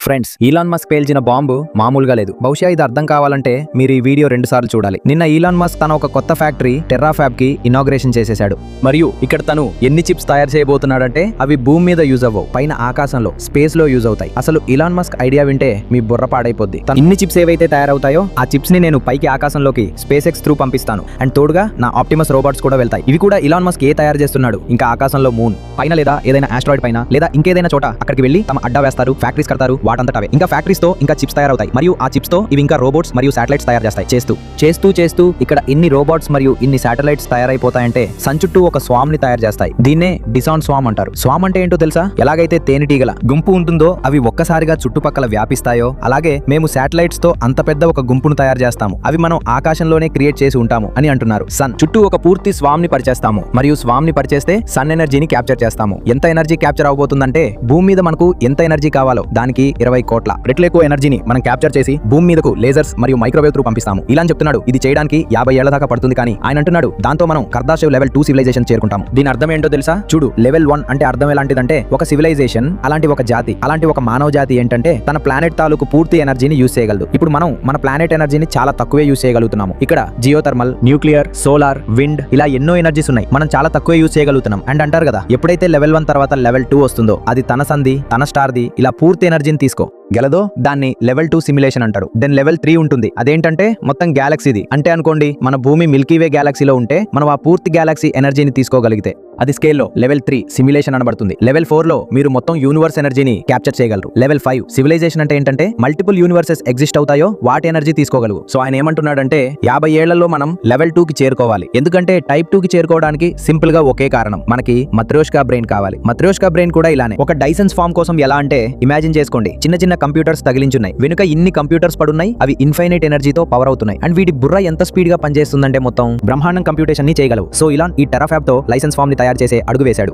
Friends, Elon Musk పేల్చిన bomb మామూలుగా లేదు. బహుశా ఇది అర్థం కావాలంటే మీరు ఈ వీడియో 2 సార్లు చూడాలి. నిన్న ఈలాన్ మస్క్ తన ఒక కొత్త ఫ్యాక్టరీ టెర్రాఫ్యాబ్ కి ఇనాగ్రేషన్ చేసేశాడు. మరియు ఇక్కడ తను ఎన్ని చిప్స్ తయారు చేయబోతున్నాడంటే అవి భూమి మీద యూజ్ అవ్వవు, పైన ఆకాశంలో స్పేస్ లో యూజ్ అవుతాయి. అసలు ఈలాన్ మస్క్ ఐడియా వింటే మీ బుర్ర పాడైపోద్ది. ఇన్ని చిప్స్ ఏవైతే తయారవుతాయో ఆ చిప్స్ ని నేను పైకి ఆకాశంలోకి స్పేస్ ఎక్స్ త్రూ పంపిస్తాను. అండ్ తోడుగా నా ఆప్టిమస్ రోబోట్స్ కూడా వెళ్తాయి. ఇవి కూడా ఈలాన్ మస్క్ తయారు చేస్తున్నాడు. ఇంకా ఆకాశంలో మూన్ పైన లేదా ఏదైనా ఆస్ట్రాయిడ్ పైన లేదా ఇంకేదైనా చోట అక్కడికి వెళ్ళి తమ అడ్డా వేస్తారు, ఫ్యాక్టరీస్ కడతారు. వాటంతటవే ఇంకా ఫ్యాక్టరీస్ తో ఇంకా చిప్స్ తయారవుతాయి. మరియు ఆ చిప్స్ తో ఇవి ఇంకా రోబోట్స్ మరియు శాటిలైట్స్ తయారు చేస్తాయి. చేస్తూ ఇక్కడ ఇన్ని రోబోట్స్ మరియు ఇన్ని శాటిలైట్స్ తయారైపోతాయంటే సన్ చుట్టూ ఒక స్వామ్ ని తయారు చేస్తాయి. దీన్నే డిసాన్ స్వామ్ అంటారు. స్వామ్ అంటే ఏంటో తెలుసా? ఎలాగైతే తేనెటీగల గుంపు ఉంటుందో అవి ఒక్కసారిగా చుట్టుపక్కల వ్యాపిస్తాయో అలాగే మేము శాటిలైట్స్ తో అంత పెద్ద ఒక గుంపును తయారు చేస్తాము. అవి మనం ఆకాశంలోనే క్రియేట్ చేసి ఉంటాము అని అంటున్నారు. సన్ చుట్టూ ఒక పూర్తి స్వామ్ ని పరిచేస్తాము మరియు స్వామ్ ని పరిచేస్తే సన్ ఎనర్జీని క్యాప్చర్ చేస్తాము. ఎంత ఎనర్జీ క్యాప్చర్ అవబోతుందంటే భూమి మీద మనకు ఎంత ఎనర్జీ కావాలో దానికి 20 కోట్ల రెట్లు ఎక్కువ ఎనర్జీని మనం క్యాప్చర్ చేసి భూమి మీదకు లేజర్స్ మరియు మైక్రోవేవ్ త్రూ పంపిస్తాము. ఇలా చెప్తున్నాడు. ఇది చేయడానికి 50 ఏళ్ల దాకా పడుతుంది, కానీ ఆయన అంటున్నాడు దాంతో మనం కర్దాశివ్ లెవెల్ 2 సివిలైజేషన్ చేరుకుంటాం. దీని అర్థం ఏంటో తెలుసా? చూడు, లెవెల్ 1 అంటే అర్థం ఎలాంటిదంటే ఒక సివిలైజేషన్, అలాంటి ఒక జాతి, అలాంటి ఒక మానవ జాతి ఏంటంటే తన ప్లానెట్ తాలూకు పూర్తి ఎనర్జీని యూజ్ చేయగలదు. ఇప్పుడు మనం మన ప్లానెట్ ఎనర్జీని చాలా తక్కువే యూజ్ చేయగలుగుతున్నాము. ఇక్కడ జియోథర్మల్, న్యూక్లియర్, సోలార్, విండ్ ఇలా ఎన్నో ఎనర్జీస్ ఉన్నాయి. మనం చాలా తక్కువే యూజ్ చేయగలుగుతున్నాం. అండ్ అంటారు కదా, ఎప్పుడైతే లెవెల్ 1 తర్వాత లెవెల్ 2 వస్తుందో అది తన సంధి, తన స్టార్ది ఇలా పూర్తి ఎనర్జీని తీసుకో గలదో దాన్ని లెవెల్ 2 సిమ్యులేషన్ అంటారు. దెన్ లెవెల్ 3 ఉంటుంది. అదేంటంటే మొత్తం గ్యాలక్సీది. అంటే అనుకోండి, మన భూమి మిల్కీవే గ్యాలక్సీలో ఉంటే మనం ఆ పూర్తి గ్యాలక్సీ ఎనర్జీని తీసుకోగలిగితే అది స్కేల్లో లెవెల్ 3 సిమ్యులేషన్ అనబడుతుంది. లెవెల్ 4 లో మీరు మొత్తం యూనివర్స్ ఎనర్జీని క్యాప్చర్ చేయగలరు. లెవెల్ 5 సివిలైజేషన్ అంటే ఏంటంటే మల్టిపుల్ యూనివర్సెస్ ఎగ్జిస్ట్ అవుతాయో వాటి ఎనర్జీ తీసుకోగలవు. సో ఆయన ఏమంటున్నాడంటే 50 ఏళ్లలో మనం లెవెల్ 2 కి చేరుకోవాలి. ఎందుకంటే టైప్ 2 కి చేరుకోవడానికి సింపుల్ గా ఒకే కారణం, మనకి మత్రోష్కా బ్రెయిన్ కావాలి. మత్రోష్కా బ్రెయిన్ కూడా ఇలానే ఒక డైసన్స్ ఫామ్ కోసం ఎలా అంటే ఇమాజిన్ చేసుకోండి, చిన్న చిన్న కంప్యూటర్స్ తగిలించున్నాయి, వెనుక ఇన్ని కంప్యూటర్స్ పడున్నాయి, అవి ఇన్ఫైనైట్ ఎనర్జీతో పవర్ అవుతున్నాయి. అండ్ వీటి బుర్ర ఎంత స్పీడ్ గా పనిచేస్తుందంటే మొత్తం బ్రహ్మాండం కంప్యూటేషన్ ని చేయగలవు. సో ఇలా ఈ టెరాఫ్యాబ్ తో లైసెన్స్ ఫామ్ ని తయారు చేసే అడుగు వేశాడు.